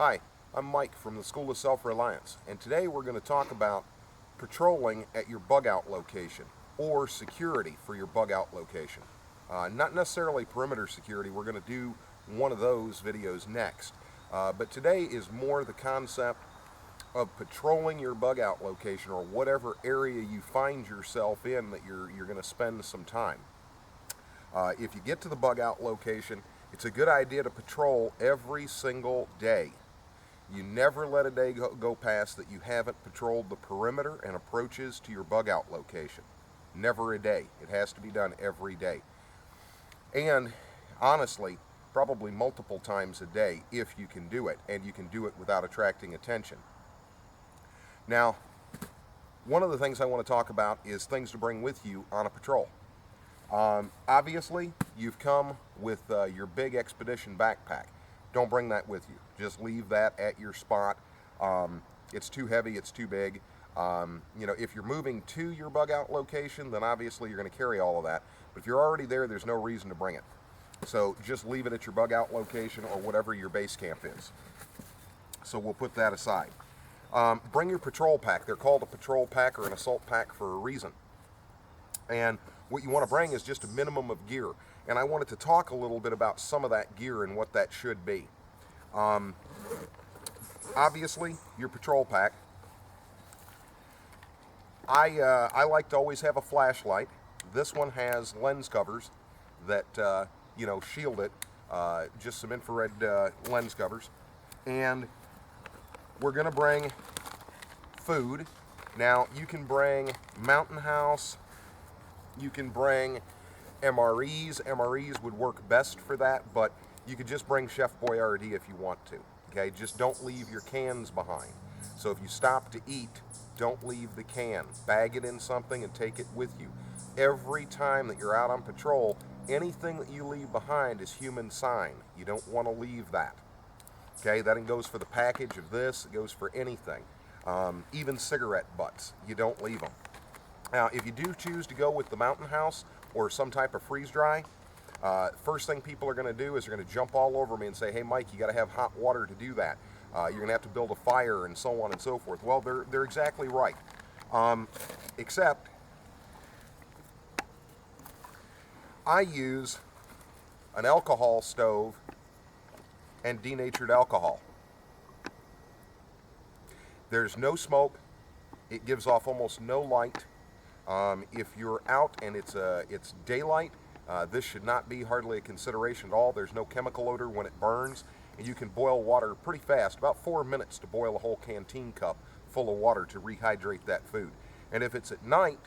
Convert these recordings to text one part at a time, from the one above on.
Hi, I'm Mike from the School of Self-Reliance, and today we're going to talk about patrolling at your bug out location, or security for your bug out location. Not necessarily perimeter security, we're going to do one of those videos next. But today is more the concept of patrolling your bug out location, or whatever area you find yourself in that you're going to spend some time. If you get to the bug out location, it's a good idea to patrol every single day. You never let a day go past that you haven't patrolled the perimeter and approaches to your bug out location. Never a day. It has to be done every day. And honestly, probably multiple times a day if you can do it, and you can do it without attracting attention. Now, one of the things I want to talk about is things to bring with you on a patrol. Obviously, you've come with your big expedition backpack. Don't bring that with you. Just leave that at your spot. It's too heavy, it's too big. If you're moving to your bug out location, then obviously you're going to carry all of that. But if you're already there, there's no reason to bring it. So just leave it at your bug out location or whatever your base camp is. So we'll put that aside. Bring your patrol pack. They're called a patrol pack or an assault pack for a reason. And what you want to bring is just a minimum of gear. And I wanted to talk a little bit about some of that gear and what that should be. Obviously, your patrol pack. I like to always have a flashlight. This one has lens covers that shield it. Just some infrared lens covers. And we're going to bring food. Now, you can bring Mountain House. You can bring MREs. MREs would work best for that, but you could just bring Chef Boyardee if you want to. Okay, just don't leave your cans behind. So if you stop to eat, don't leave the can. Bag it in something and take it with you. Every time that you're out on patrol, anything that you leave behind is human sign. You don't want to leave that. Okay, that goes for the package of this. It goes for anything. Even cigarette butts, you don't leave them. Now, if you do choose to go with the Mountain House or some type of freeze dry, first thing people are going to do is they're going to jump all over me and say, hey Mike, you got to have hot water to do that. You're going to have to build a fire and so on and so forth. Well, they're exactly right. Except I use an alcohol stove and denatured alcohol. There's no smoke. It gives off almost no light. If you're out and it's daylight, this should not be hardly a consideration at all. There's no chemical odor when it burns, and you can boil water pretty fast, about 4 minutes to boil a whole canteen cup full of water to rehydrate that food. And if it's at night,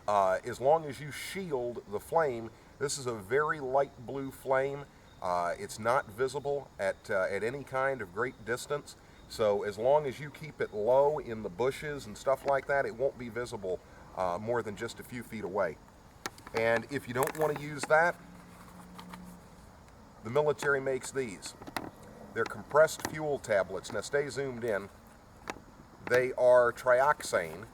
as long as you shield the flame, this is a very light blue flame. It's not visible at any kind of great distance. So as long as you keep it low in the bushes and stuff like that, it won't be visible more than just a few feet away. And if you don't want to use that, the military makes these. They're compressed fuel tablets. Now stay zoomed in. They are trioxane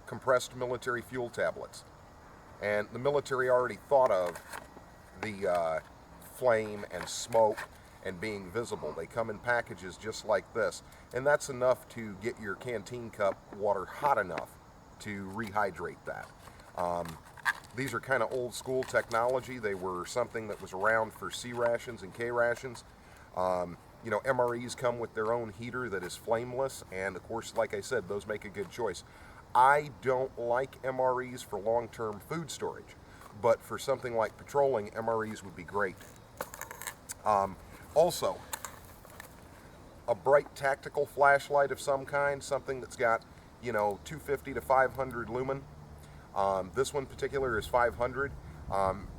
compressed military fuel tablets. And the military already thought of the flame and smoke and being visible. They come in packages just like this, and that's enough to get your canteen cup water hot enough to rehydrate that. These are kind of old school technology. They were something that was around for C rations and K rations. MREs come with their own heater that is flameless, and of course, like I said, those make a good choice. I don't like MREs for long-term food storage, but for something like patrolling, MREs would be great. Also, a bright tactical flashlight of some kind, something that's got, 250 to 500 lumen. This one in particular is 500.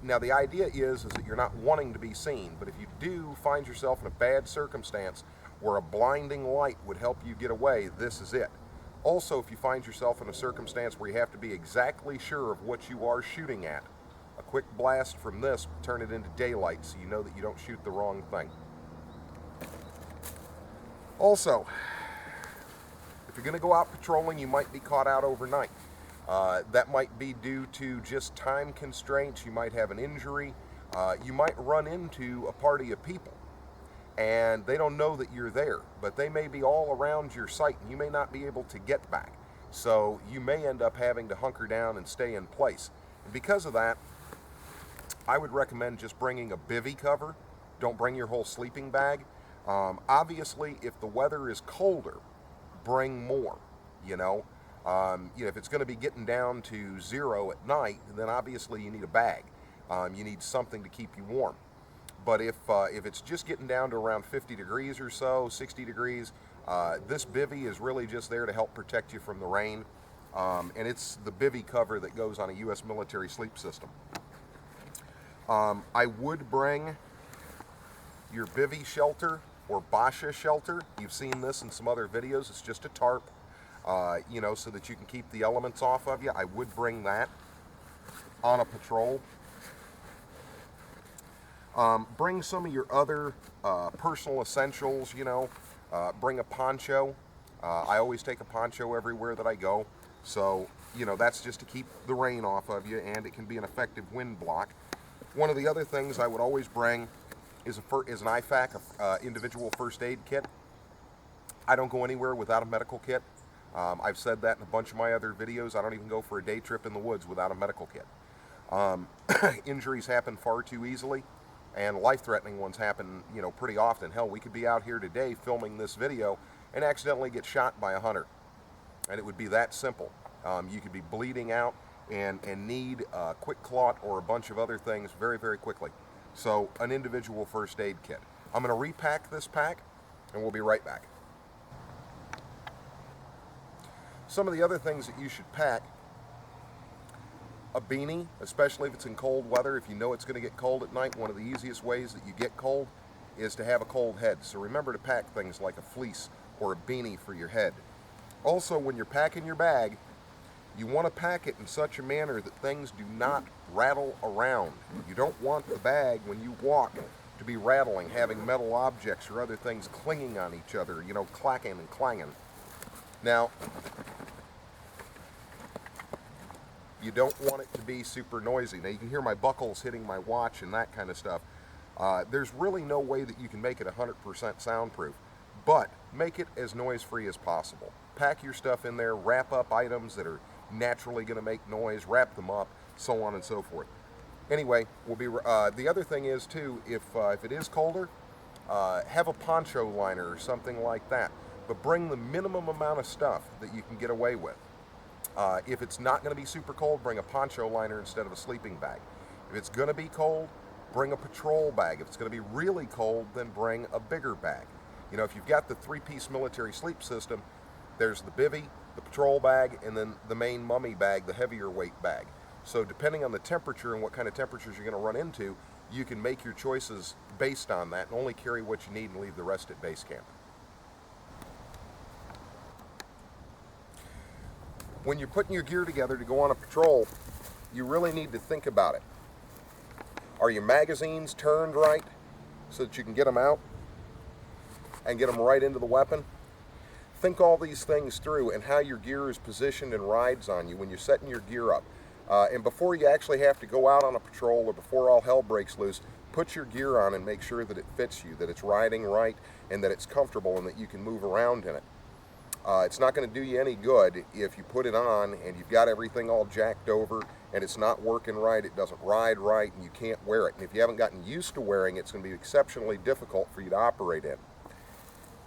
Now the idea is that you're not wanting to be seen, but if you do find yourself in a bad circumstance where a blinding light would help you get away, this is it. Also, if you find yourself in a circumstance where you have to be exactly sure of what you are shooting at, a quick blast from this will turn it into daylight so you know that you don't shoot the wrong thing. Also, if you're going to go out patrolling, you might be caught out overnight. That might be due to just time constraints. You might have an injury. You might run into a party of people. and they don't know that you're there, but they may be all around your site and you may not be able to get back. So you may end up having to hunker down and stay in place. And because of that, I would recommend just bringing a bivy cover. Don't bring your whole sleeping bag. Obviously, if the weather is colder, bring more. If it's going to be getting down to 0 at night, then obviously you need a bag. You need something to keep you warm. But if it's just getting down to around 50 degrees or so, 60 degrees, this bivy is really just there to help protect you from the rain. And it's the bivy cover that goes on a U.S. military sleep system. I would bring your bivy shelter or basha shelter. You've seen this in some other videos. It's just a tarp, so that you can keep the elements off of you. I would bring that on a patrol. Bring some of your other personal essentials, bring a poncho. I always take a poncho everywhere that I go. So, that's just to keep the rain off of you, and it can be an effective wind block. One of the other things I would always bring is an IFAC, individual first aid kit. I don't go anywhere without a medical kit. I've said that in a bunch of my other videos. I don't even go for a day trip in the woods without a medical kit. Injuries happen far too easily, and life-threatening ones happen, pretty often. Hell, we could be out here today filming this video and accidentally get shot by a hunter, and it would be that simple. You could be bleeding out and need a quick clot or a bunch of other things very, very quickly. So, an individual first aid kit. I'm going to repack this pack, and we'll be right back. Some of the other things that you should pack: a beanie, especially if it's in cold weather. If you know it's going to get cold at night, one of the easiest ways that you get cold is to have a cold head. So remember to pack things like a fleece or a beanie for your head. Also, when you're packing your bag, you want to pack it in such a manner that things do not rattle around. You don't want the bag, when you walk, to be rattling, having metal objects or other things clinging on each other, clacking and clanging. Now, you don't want it to be super noisy. Now, you can hear my buckles hitting my watch and that kind of stuff. There's really no way that you can make it 100% soundproof, but make it as noise-free as possible. Pack your stuff in there, wrap up items that are naturally going to make noise, wrap them up, so on and so forth. Anyway, the other thing is too, if it is colder, have a poncho liner or something like that, but bring the minimum amount of stuff that you can get away with. If it's not going to be super cold, bring a poncho liner instead of a sleeping bag. If it's going to be cold, bring a patrol bag. If it's going to be really cold, then bring a bigger bag. If you've got the 3-piece military sleep system, there's the bivy, the patrol bag, and then the main mummy bag, the heavier weight bag. So depending on the temperature and what kind of temperatures you're going to run into, you can make your choices based on that and only carry what you need and leave the rest at base camp. When you're putting your gear together to go on a patrol, you really need to think about it. Are your magazines turned right so that you can get them out and get them right into the weapon? Think all these things through and how your gear is positioned and rides on you when you're setting your gear up. And before you actually have to go out on a patrol or before all hell breaks loose, put your gear on and make sure that it fits you, that it's riding right, and that it's comfortable and that you can move around in it. It's not going to do you any good if you put it on and you've got everything all jacked over and it's not working right, it doesn't ride right, and you can't wear it. And if you haven't gotten used to wearing it, it's going to be exceptionally difficult for you to operate in.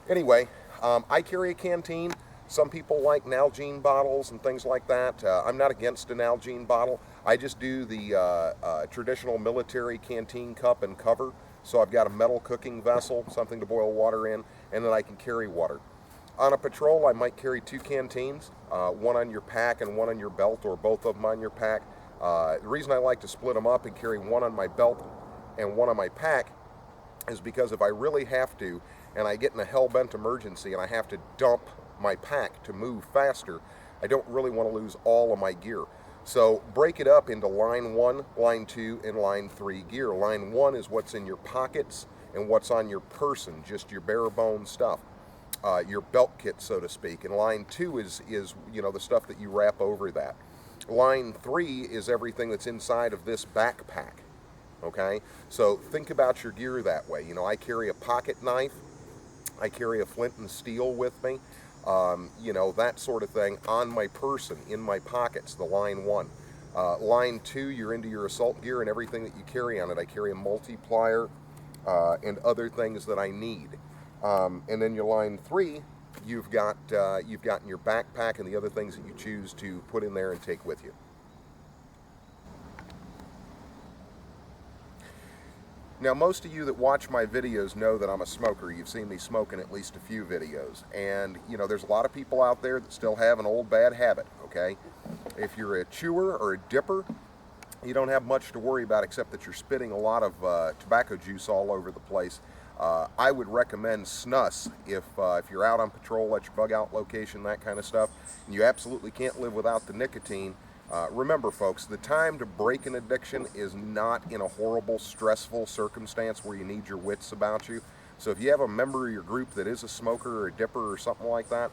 Anyway, I carry a canteen. Some people like Nalgene bottles and things like that. I'm not against a Nalgene bottle. I just do the traditional military canteen cup and cover. So I've got a metal cooking vessel, something to boil water in, and then I can carry water. On a patrol, I might carry 2 canteens, one on your pack and one on your belt, or both of them on your pack. The reason I like to split them up and carry one on my belt and one on my pack is because if I really have to, and I get in a hell-bent emergency and I have to dump my pack to move faster, I don't really want to lose all of my gear. So break it up into line 1, line 2, and line 3 gear. Line 1 is what's in your pockets and what's on your person, just your bare bones stuff. Your belt kit, so to speak. And line 2 is the stuff that you wrap over that. Line 3 is everything that's inside of this backpack. Okay, so think about your gear that way. You know, I carry a pocket knife, I carry a flint and steel with me, you know, that sort of thing on my person, in my pockets, the line one. Line two, you're into your assault gear and everything that you carry on it. I carry a multiplier and other things that I need. And then your line three, you've got in your backpack and the other things that you choose to put in there and take with you. Now, most of you that watch my videos know that I'm a smoker. You've seen me smoke in at least a few videos. And, you know, there's a lot of people out there that still have an old bad habit, okay? If you're a chewer or a dipper, you don't have much to worry about except that you're spitting a lot of tobacco juice all over the place. I would recommend snus if you're out on patrol at your bug out location, that kind of stuff, and you absolutely can't live without the nicotine. Remember, folks, the time to break an addiction is not in a horrible, stressful circumstance where you need your wits about you. So if you have a member of your group that is a smoker or a dipper or something like that,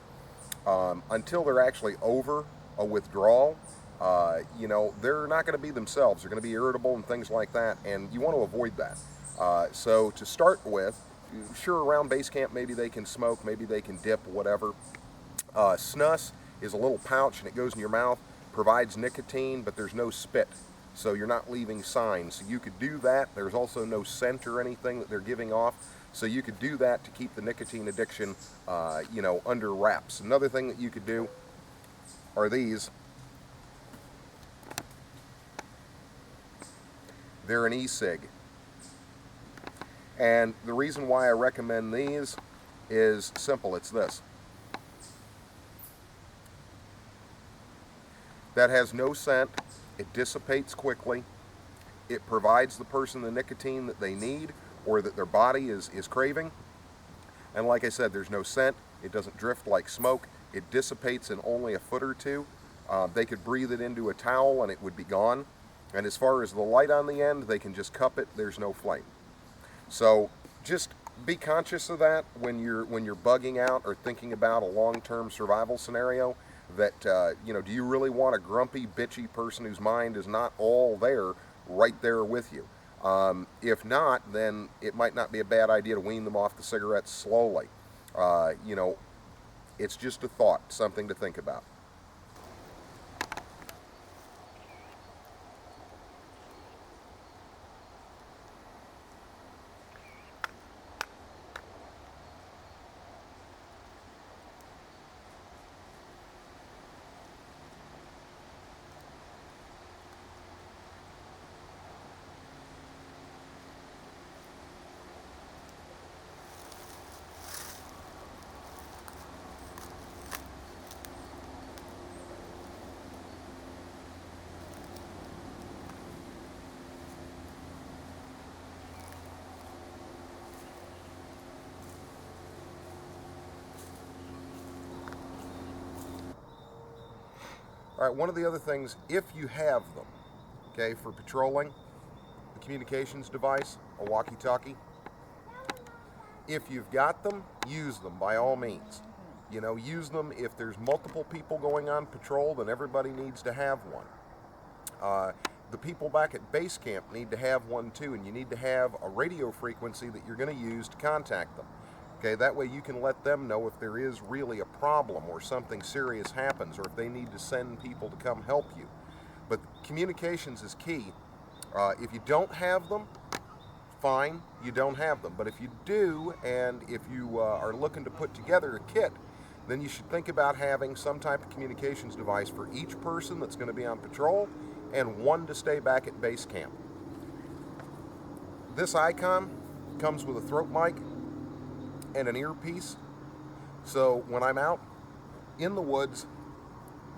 until they're actually over a withdrawal, you know, they're not going to be themselves. They're going to be irritable and things like that, and you want to avoid that. So to start with, sure, around base camp maybe they can smoke, maybe they can dip, whatever. Snus is a little pouch and it goes in your mouth, provides nicotine, but there's no spit, so you're not leaving signs. So you could do that. There's also no scent or anything that they're giving off, so you could do that to keep the nicotine addiction, you know, under wraps. Another thing that you could do are these. They're an e-cig. And the reason why I recommend these is simple. It's this. That has no scent. It dissipates quickly. It provides the person the nicotine that they need or that their body is craving. And like I said, there's no scent. It doesn't drift like smoke. It dissipates in only a foot or two. They could breathe it into a towel and it would be gone. And as far as the light on the end, they can just cup it. There's no flame. So just be conscious of that when you're bugging out or thinking about a long-term survival scenario. That you know, do you really want a grumpy, bitchy person whose mind is not all there, right there with you? If not, then it might not be a bad idea to wean them off the cigarettes slowly. You know, it's just a thought, something to think about. All right, one of the other things, if you have them, okay, for patrolling, the communications device, a walkie-talkie, if you've got them, use them by all means. You know, use them if there's multiple people going on patrol, then everybody needs to have one. The people back at base camp need to have one too, and you need to have a radio frequency that you're going to use to contact them. Okay, that way you can let them know if there is really a problem or something serious happens or if they need to send people to come help you. But communications is key. If you don't have them, fine, you don't have them. But if you do, and if you are looking to put together a kit, then you should think about having some type of communications device for each person that's going to be on patrol and one to stay back at base camp. This icon comes with a throat mic and an earpiece, so when I'm out in the woods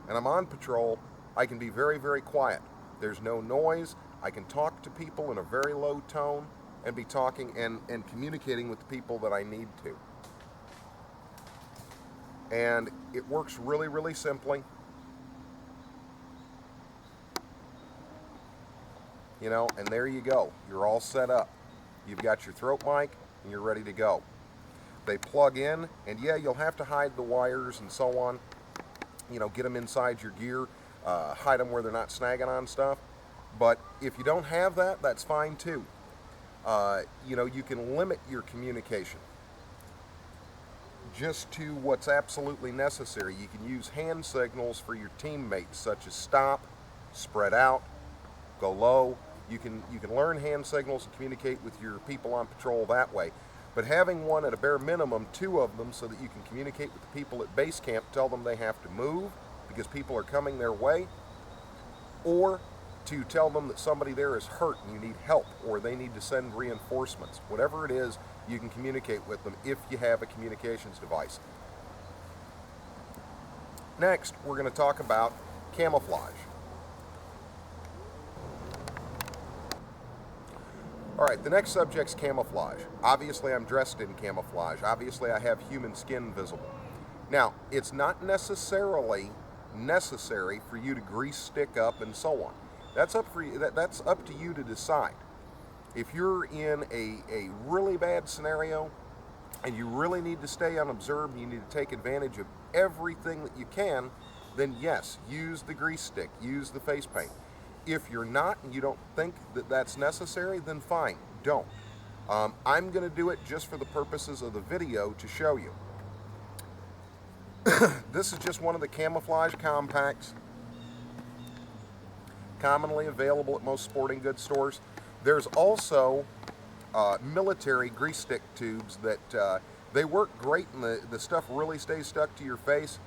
and I'm on patrol, I can be very, very quiet. There's no noise. I can talk to people in a very low tone and be talking and communicating with the people that I need to. And it works really, really simply. You know, and there you go. You're all set up. You've got your throat mic and you're ready to go. They plug in, and yeah, you'll have to hide the wires and so on. You know, get them inside your gear, hide them where they're not snagging on stuff. But if you don't have that, that's fine too. You can limit your communication just to what's absolutely necessary. You can use hand signals for your teammates, such as stop, spread out, go low. You can learn hand signals and communicate with your people on patrol that way. But having one at a bare minimum, 2 of them, so that you can communicate with the people at base camp, tell them they have to move because people are coming their way, or to tell them that somebody there is hurt and you need help, or they need to send reinforcements. Whatever it is, you can communicate with them if you have a communications device. Next, we're going to talk about camouflage. All right, the next subject's camouflage. Obviously, I'm dressed in camouflage. Obviously, I have human skin visible. Now, it's not necessarily necessary for you to grease stick up and so on. That's up to you to decide. If you're in a really bad scenario and you really need to stay unobserved and you need to take advantage of everything that you can, then yes, use the grease stick, use the face paint. If you're not and you don't think that that's necessary, then fine, don't. I'm going to do it just for the purposes of the video to show you. This is just one of the camouflage compacts commonly available at most sporting goods stores. There's also military grease stick tubes that they work great and the stuff really stays stuck to your face.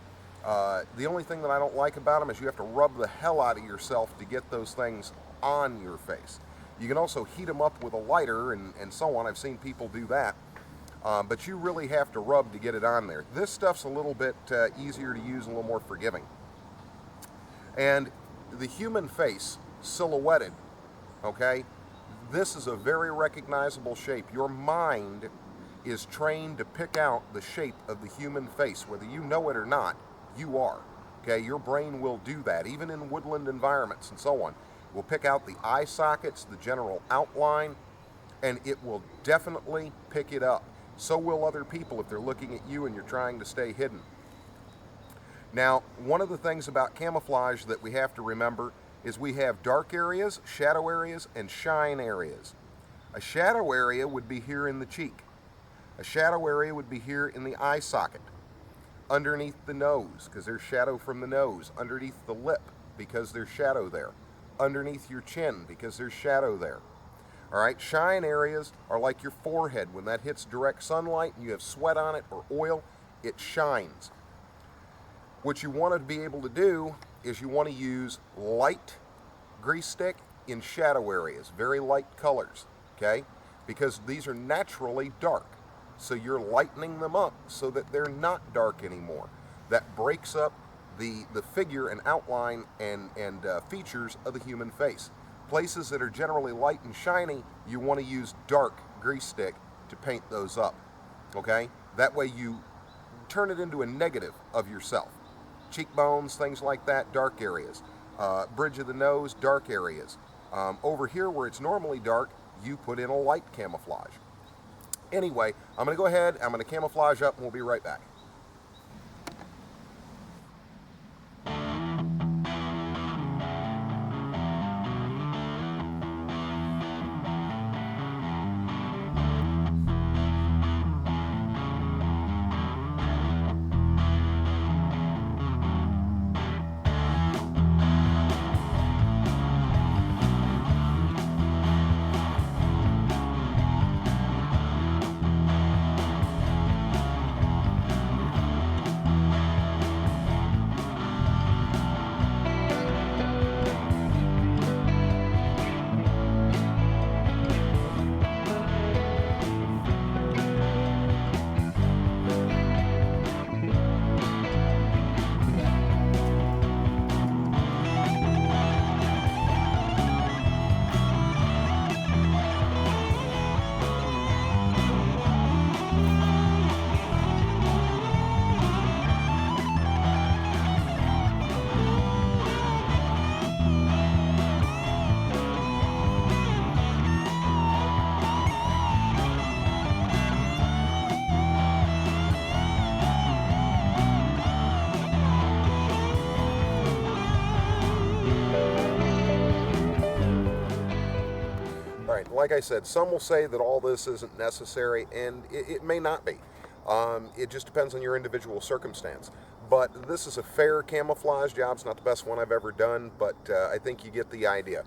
The only thing that I don't like about them is you have to rub the hell out of yourself to get those things on your face. You can also heat them up with a lighter and so on. I've seen people do that. But you really have to rub to get it on there. This stuff's a little bit easier to use and a little more forgiving. And the human face, silhouetted, okay? This is a very recognizable shape. Your mind is trained to pick out the shape of the human face. Whether you know it or not, you are. Okay, your brain will do that, even in woodland environments and so on. It will pick out the eye sockets, the general outline, and it will definitely pick it up. So will other people if they're looking at you and you're trying to stay hidden. Now, one of the things about camouflage that we have to remember is we have dark areas, shadow areas, and shine areas. A shadow area would be here in the cheek. A shadow area would be here in the eye socket. Underneath the nose, because there's shadow from the nose. Underneath the lip, because there's shadow there. Underneath your chin, because there's shadow there. All right, shine areas are like your forehead. When that hits direct sunlight and you have sweat on it or oil, it shines. What you want to be able to do is you want to use light grease stick in shadow areas, very light colors, okay? Because these are naturally dark. So you're lightening them up so that they're not dark anymore. That breaks up the figure and outline and features of the human face. Places that are generally light and shiny, you want to use dark grease stick to paint those up, okay? That way you turn it into a negative of yourself. Cheekbones, things like that, dark areas. Bridge of the nose, dark areas. Over here where it's normally dark, you put in a light camouflage. Anyway, I'm going to go ahead, I'm going to camouflage up, and we'll be right back. All right, like I said, some will say that all this isn't necessary, and it may not be. It just depends on your individual circumstance. But this is a fair camouflage job. It's not the best one I've ever done, but I think you get the idea.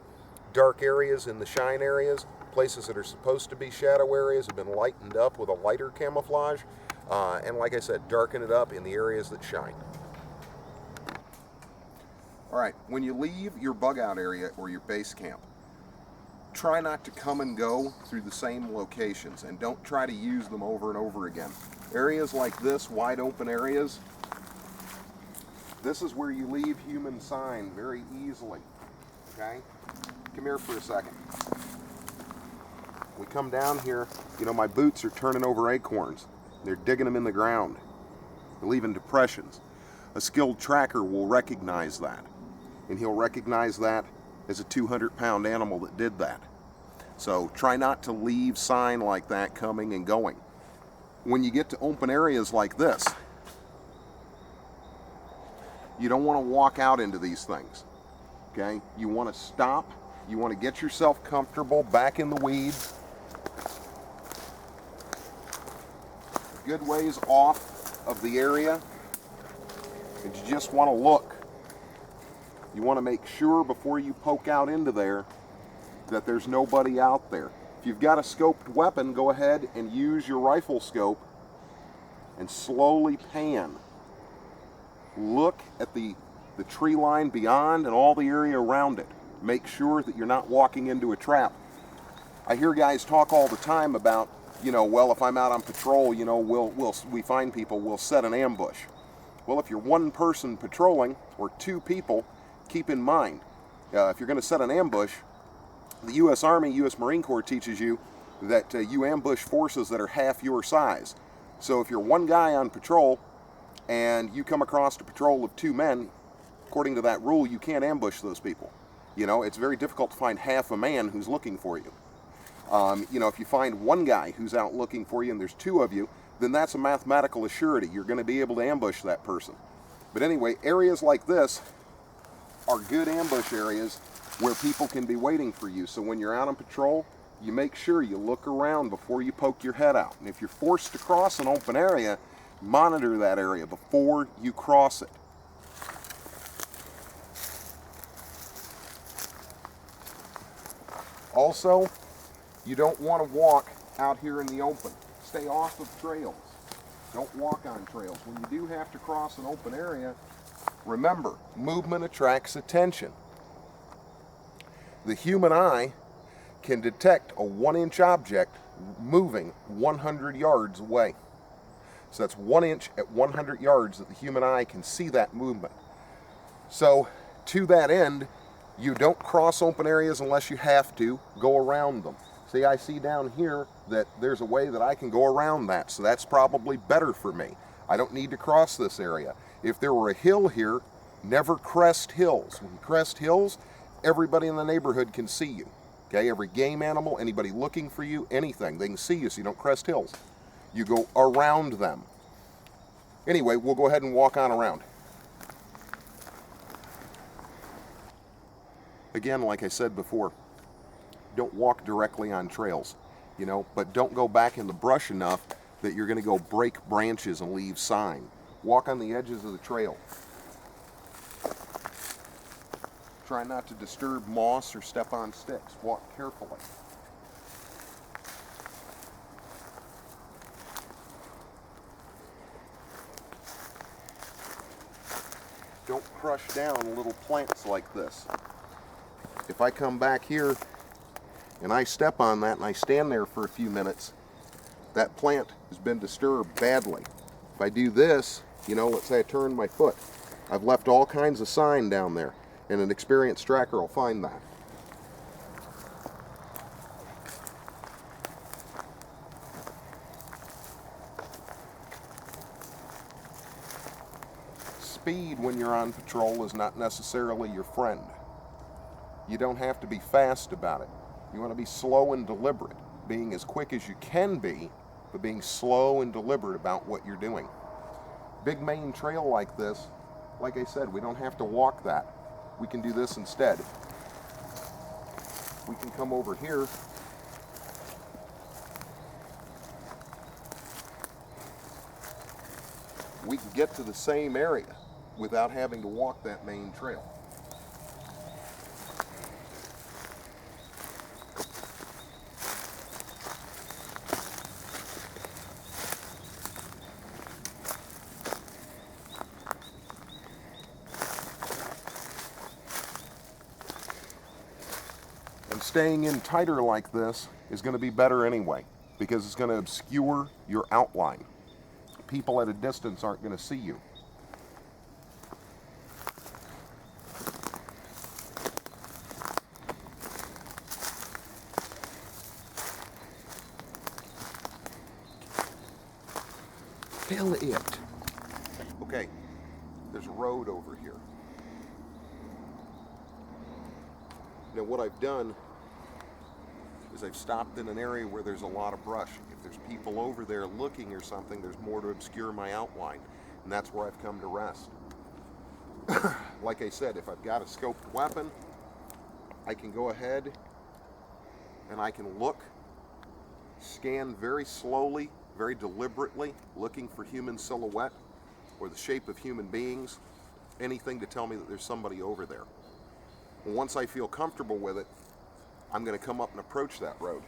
Dark areas in the shine areas, places that are supposed to be shadow areas have been lightened up with a lighter camouflage. And like I said, darken it up in the areas that shine. All right, when you leave your bug out area or your base camp, try not to come and go through the same locations, and don't try to use them over and over again. Areas like this, wide open areas, this is where you leave human sign very easily, okay? Come here for a second. We come down here, you know, my boots are turning over acorns. They're digging them in the ground. They're leaving depressions. A skilled tracker will recognize that, and he'll recognize that as a 200-pound animal that did that. So try not to leave sign like that coming and going. When you get to open areas like this, you don't want to walk out into these things, okay? You want to stop, you want to get yourself comfortable back in the weeds, good ways off of the area, and you just want to look. You want to make sure before you poke out into there that there's nobody out there. If you've got a scoped weapon, go ahead and use your rifle scope and slowly pan. Look at the tree line beyond and all the area around it. Make sure that you're not walking into a trap. I hear guys talk all the time about, you know, well, if I'm out on patrol, you know, we find people, we'll set an ambush. Well, if you're one person patrolling or two people, keep in mind, if you're going to set an ambush, the U.S. Army, U.S. Marine Corps teaches you that you ambush forces that are half your size. So if you're one guy on patrol and you come across a patrol of two men, according to that rule, you can't ambush those people. You know, it's very difficult to find half a man who's looking for you. You know, if you find one guy who's out looking for you and there's two of you, then that's a mathematical assurity. You're going to be able to ambush that person. But anyway, areas like this are good ambush areas where people can be waiting for you. So when you're out on patrol, you make sure you look around before you poke your head out. And if you're forced to cross an open area, monitor that area before you cross it. Also, you don't want to walk out here in the open. Stay off of trails. Don't walk on trails. When you do have to cross an open area, remember, movement attracts attention. The human eye can detect a 1-inch object moving 100 yards away. So that's 1 inch at 100 yards that the human eye can see that movement. So to that end, you don't cross open areas unless you have to. Go around them. See, I see down here that there's a way that I can go around that, so that's probably better for me. I don't need to cross this area. If there were a hill here, never crest hills. When you crest hills, everybody in the neighborhood can see you. Okay, every game animal, anybody looking for you, anything, they can see you, so you don't crest hills. You go around them. Anyway, we'll go ahead and walk on around. Again, like I said before, don't walk directly on trails, you know, but don't go back in the brush enough that you're going to go break branches and leave sign. Walk on the edges of the trail. Try not to disturb moss or step on sticks. Walk carefully. Don't crush down little plants like this. If I come back here and I step on that and I stand there for a few minutes, that plant has been disturbed badly. If I do this, you know, let's say I turn my foot, I've left all kinds of sign down there, and an experienced tracker will find that. Speed when you're on patrol is not necessarily your friend. You don't have to be fast about it. You want to be slow and deliberate, being as quick as you can be, but being slow and deliberate about what you're doing. Big main trail like this, like I said, we don't have to walk that. We can do this instead. We can come over here we can get to the same area without having to walk that main trail. And staying in tighter like this is going to be better anyway, because it's going to obscure your outline. People at a distance aren't going to see you. Feel it. Okay, there's a road over here. Now what I've done is I've stopped in an area where there's a lot of brush. If there's people over there looking or something, there's more to obscure my outline. And that's where I've come to rest. Like I said, if I've got a scoped weapon, I can go ahead and I can look, scan very slowly, very deliberately, looking for human silhouette or the shape of human beings, anything to tell me that there's somebody over there. And once I feel comfortable with it, I'm going to come up and approach that road.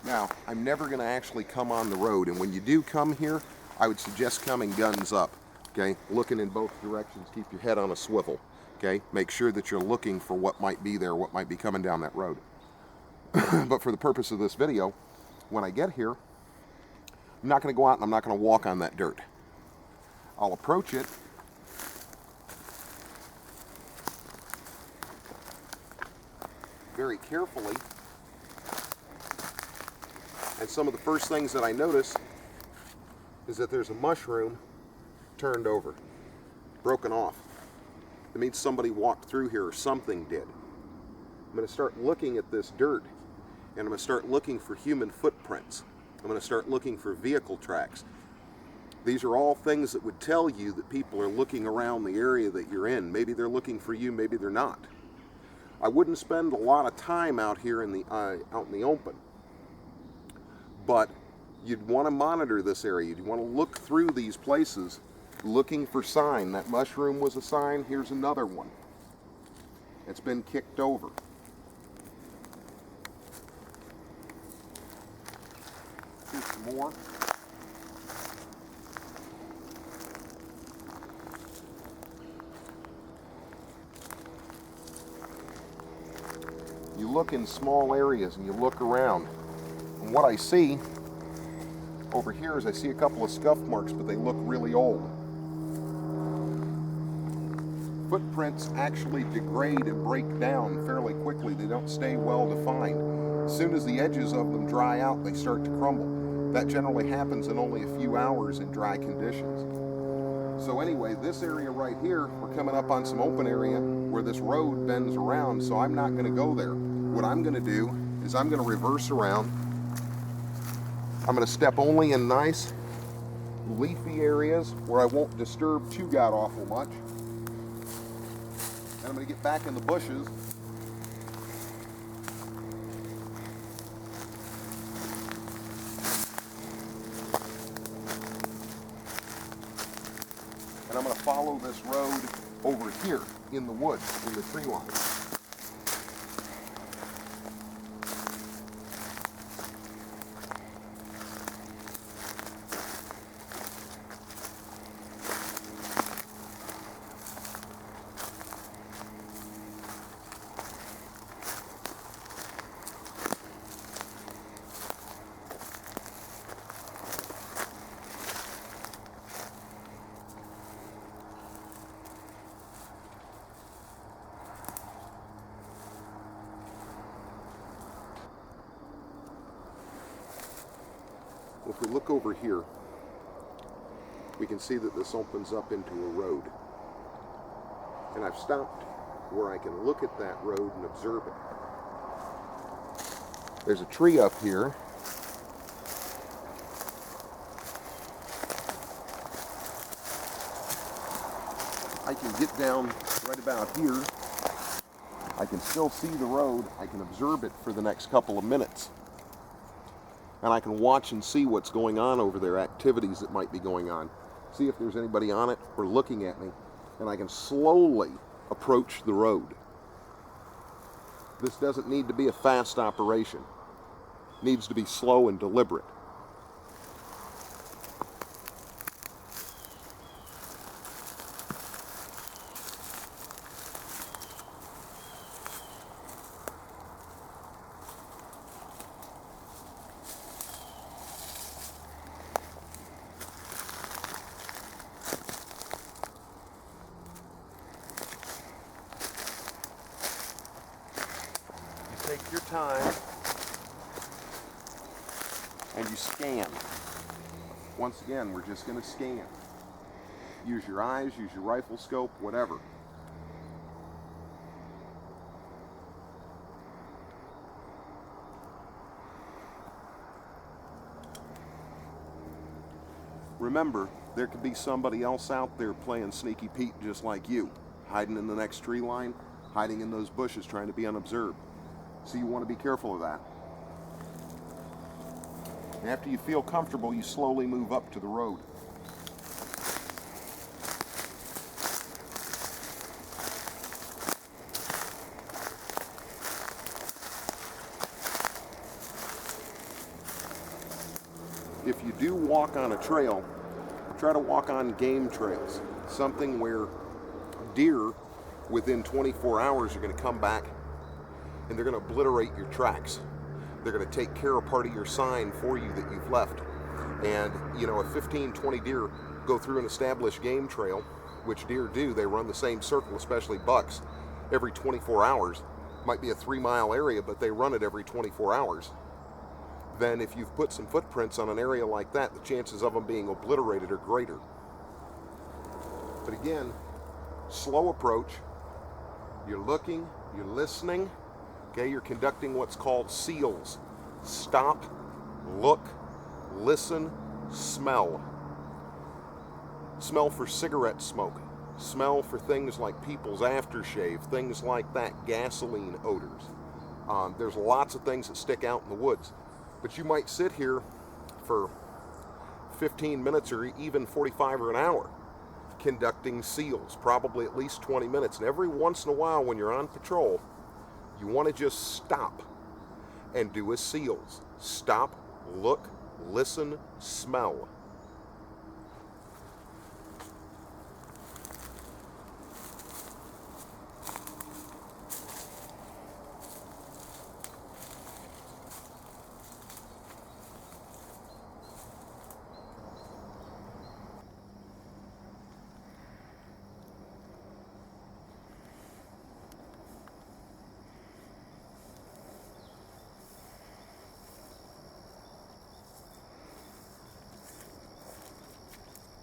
Now, I'm never going to actually come on the road, and when you do come here, I would suggest coming guns up, okay? Looking in both directions, keep your head on a swivel, okay? Make sure that you're looking for what might be there, what might be coming down that road. But for the purpose of this video, when I get here, I'm not going to go out and I'm not going to walk on that dirt. I'll approach it, very carefully. And some of the first things that I notice is that there's a mushroom turned over, broken off. It means somebody walked through here or something did. I'm going to start looking at this dirt, and I'm going to start looking for human footprints. I'm going to start looking for vehicle tracks. These are all things that would tell you that people are looking around the area that you're in. Maybe they're looking for you, maybe they're not. I wouldn't spend a lot of time out here in the open. But you'd want to monitor this area. You'd want to look through these places looking for sign. That mushroom was a sign. Here's another one. It's been kicked over. Here's some more. You look in small areas and you look around. And what I see over here is I see a couple of scuff marks, but they look really old. Footprints actually degrade and break down fairly quickly. They don't stay well defined. As soon as the edges of them dry out, they start to crumble. That generally happens in only a few hours in dry conditions. So anyway, this area right here, we're coming up on some open area where this road bends around, so I'm not going to go there. What I'm going to do is I'm going to reverse around. I'm going to step only in nice leafy areas where I won't disturb too god-awful much. And I'm going to get back in the bushes. And I'm going to follow this road over here in the woods, in the tree line. If we look over here, we can see that this opens up into a road. and I've stopped where I can look at that road and observe it. There's a tree up here. I can get down right about here. I can still see the road. I can observe it for the next couple of minutes. And I can watch and see what's going on over there, activities that might be going on. See if there's anybody on it or looking at me. And I can slowly approach the road. This doesn't need to be a fast operation. It needs to be slow and deliberate. Take your time and you scan. Once again, we're just going to scan. Use your eyes, use your rifle scope, whatever. Remember, there could be somebody else out there playing Sneaky Pete just like you, hiding in the next tree line, hiding in those bushes, trying to be unobserved. So you want to be careful of that. And after you feel comfortable, you slowly move up to the road. If you do walk on a trail, try to walk on game trails. Something where deer within 24 hours are going to come back and they're going to obliterate your tracks. They're going to take care of part of your sign for you that you've left. And, you know, if 15, 20 deer go through an established game trail, which deer do, they run the same circle, especially bucks, every 24 hours. Might be a 3-mile area, but they run it every 24 hours. Then if you've put some footprints on an area like that, the chances of them being obliterated are greater. But again, slow approach. You're looking, you're listening. Okay, you're conducting what's called SEALs. Stop, look, listen, smell. Smell for cigarette smoke. Smell for things like people's aftershave, things like that, gasoline odors. There's lots of things that stick out in the woods. But you might sit here for 15 minutes or even 45 or an hour conducting SEALs, probably at least 20 minutes. And every once in a while when you're on patrol, you want to just stop and do a SEALs. Stop, look, listen, smell.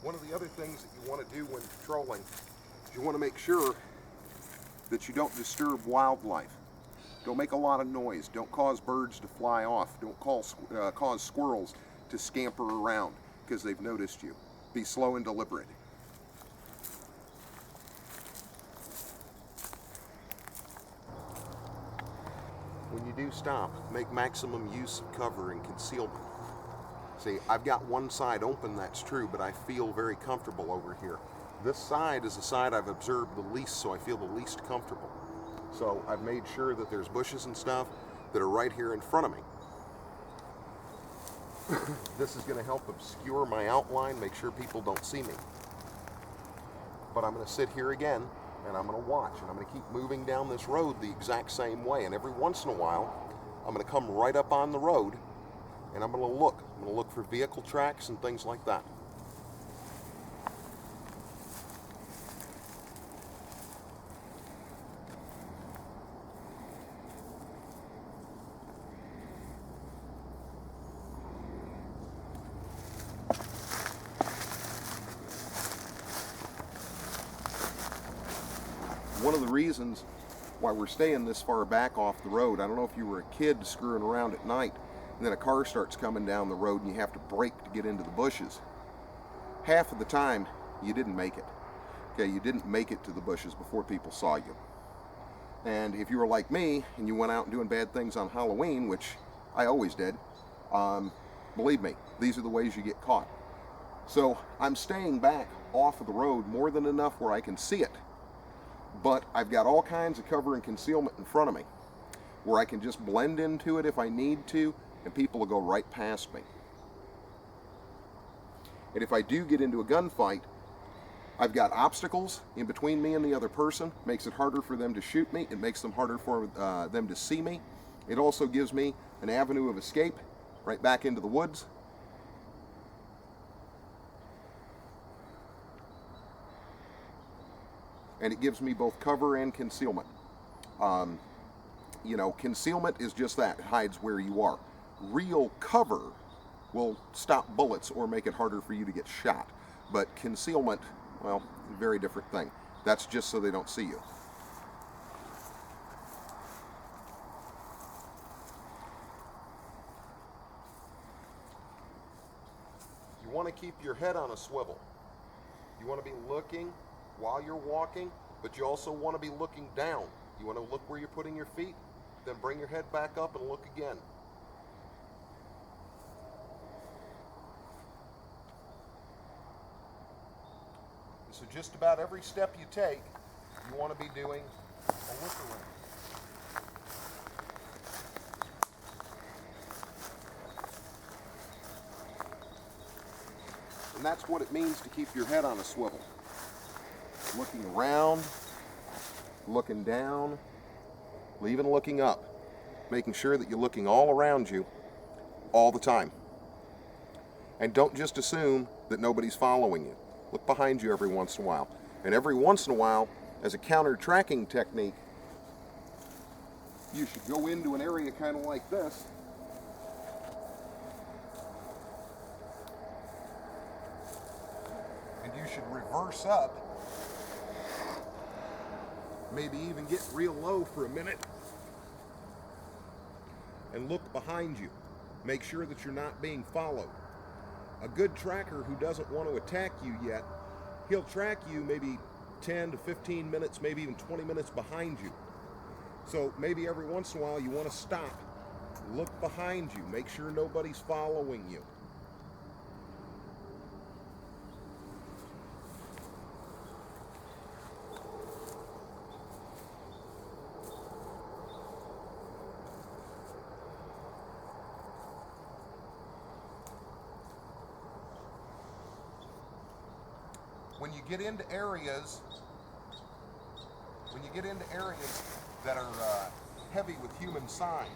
One of the other things that you want to do when patrolling is you want to make sure that you don't disturb wildlife. Don't make a lot of noise. Don't cause birds to fly off. Don't cause squirrels to scamper around because they've noticed you. Be slow and deliberate. When you do stop, make maximum use of cover and concealment. See, I've got one side open, that's true, but I feel very comfortable over here. This side is the side I've observed the least, so I feel the least comfortable. So I've made sure that there's bushes and stuff that are right here in front of me. This is going to help obscure my outline, make sure people don't see me. But I'm going to sit here again, and I'm going to watch, and I'm going to keep moving down this road the exact same way. And every once in a while, I'm going to come right up on the road, and I'm going to look. I'm going to look for vehicle tracks and things like that. one of the reasons why we're staying this far back off the road. I don't know if you were a kid screwing around at night and then a car starts coming down the road and you have to brake to get into the bushes. Half of the time, you didn't make it. Okay, you didn't make it to the bushes before people saw you. And if you were like me and you went out doing bad things on Halloween, which I always did, believe me, these are the ways you get caught. So I'm staying back off of the road more than enough where I can see it. But I've got all kinds of cover and concealment in front of me where I can just blend into it if I need to, and people will go right past me. And if I do get into a gunfight, I've got obstacles in between me and the other person. Makes it harder for them to shoot me. It makes them harder for them to see me. It also gives me an avenue of escape right back into the woods. And it gives me both cover and concealment. You know, concealment is just that. It hides where you are. Real cover will stop bullets or make it harder for you to get shot. But concealment, well, very different thing. That's just so they don't see you. You want to keep your head on a swivel. You want to be looking while you're walking, but you also want to be looking down. You want to look where you're putting your feet, then bring your head back up and look again. So just about every step you take, you want to be doing a look around. And that's what it means to keep your head on a swivel. Looking around, looking down, even looking up. Making sure that you're looking all around you all the time. And don't just assume that nobody's following you. Look behind you every once in a while. And every once in a while, as a counter-tracking technique, you should go into an area kind of like this. And you should reverse up. Maybe even get real low for a minute. And look behind you. Make sure that you're not being followed. A good tracker who doesn't want to attack you yet, he'll track you maybe 10 to 15 minutes, maybe even 20 minutes behind you. So maybe every once in a while you want to stop, look behind you, make sure nobody's following you. When you get into areas that are heavy with human sign,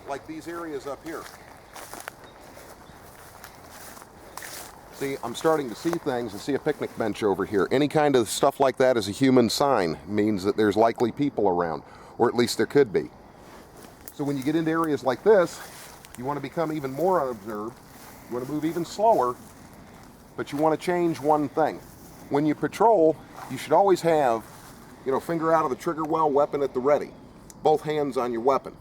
like these areas up here. See, I'm starting to see things. I see a picnic bench over here. Any kind of stuff like that is a human sign. It means that there's likely people around, or at least there could be. So when you get into areas like this, you want to become even more unobserved. You want to move even slower, but you want to change one thing. When you patrol, you should always have, finger out of the trigger well, weapon at the ready. Both hands on your weapon.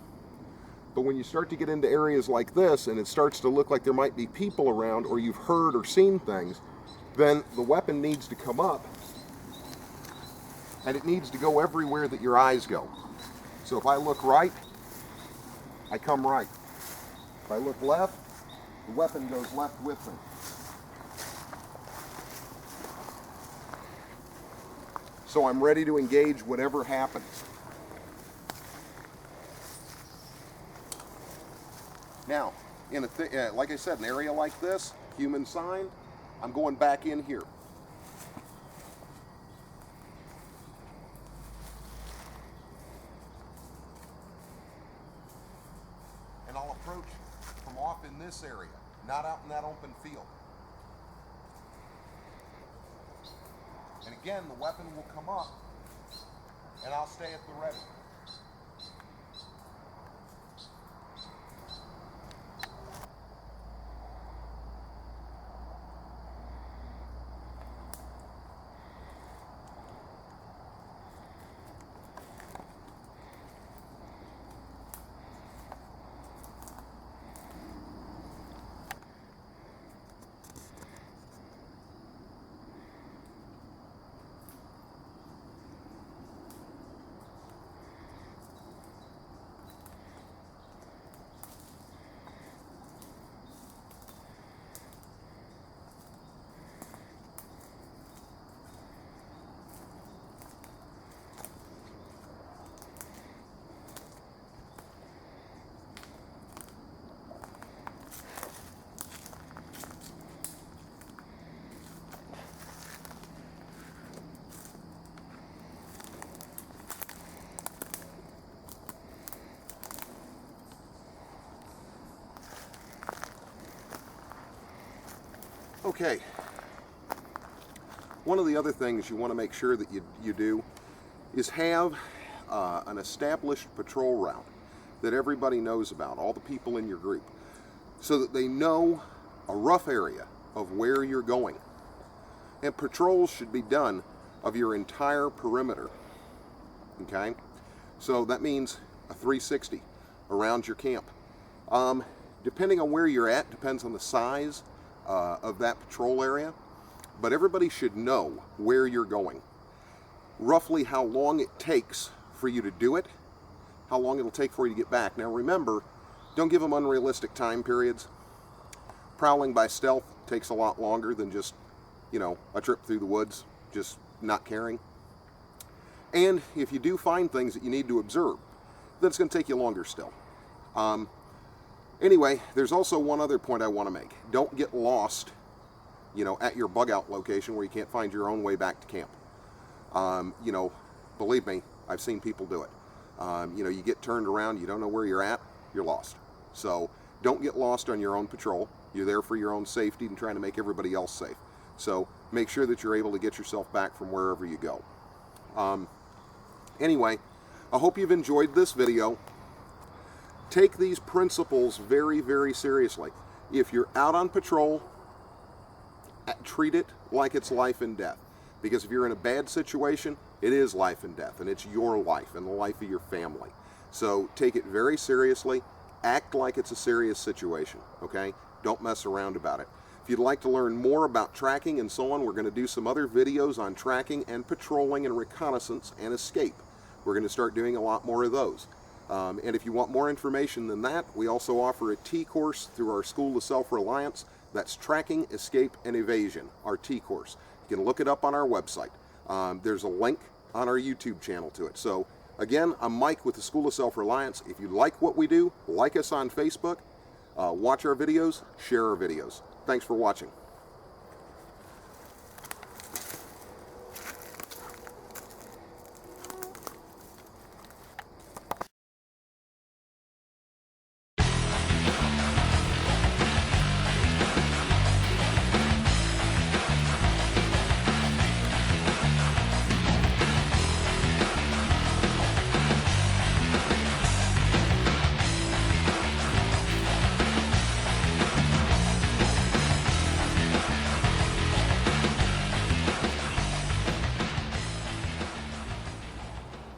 But when you start to get into areas like this and it starts to look like there might be people around or you've heard or seen things, then the weapon needs to come up and it needs to go everywhere that your eyes go. So if I look right, I come right. If I look left, the weapon goes left with me. So I'm ready to engage whatever happens. Now, like I said, an area like this, human sign, I'm going back in here. And I'll approach from off in this area, not out in that open field. And again, the weapon will come up, and I'll stay at the ready. Okay. One of the other things you want to make sure that you do is have an established patrol route that everybody knows about, all the people in your group, so that they know a rough area of where you're going. And patrols should be done of your entire perimeter. Okay? So that means a 360 around your camp. Depending on where you're at, depends on the size of that patrol area, but everybody should know where you're going. Roughly how long it takes for you to do it, how long it'll take for you to get back. Now remember, don't give them unrealistic time periods. Prowling by stealth takes a lot longer than just, you know, a trip through the woods, just not caring. And if you do find things that you need to observe, then it's going to take you longer still. Anyway, there's also one other point I want to make. Don't get lost, you know, at your bug out location where you can't find your own way back to camp. You know, believe me, I've seen people do it. You know, you get turned around, you don't know where you're at, you're lost. So don't get lost on your own patrol. You're there for your own safety and trying to make everybody else safe. So make sure that you're able to get yourself back from wherever you go. Anyway, I hope you've enjoyed this video. Take these principles very, very seriously. If you're out on patrol, treat it like it's life and death. Because if you're in a bad situation, it is life and death, and it's your life and the life of your family. So take it very seriously. Act like it's a serious situation, okay? Don't mess around about it. If you'd like to learn more about tracking and so on, we're going to do some other videos on tracking and patrolling and reconnaissance and escape. We're going to start doing a lot more of those. And if you want more information than that, we also offer a T course through our School of Self-Reliance. That's Tracking, Escape, and Evasion, our T course. You can look it up on our website. There's a link on our YouTube channel to it. So again, I'm Mike with the School of Self-Reliance. If you like what we do, like us on Facebook, watch our videos, share our videos. Thanks for watching.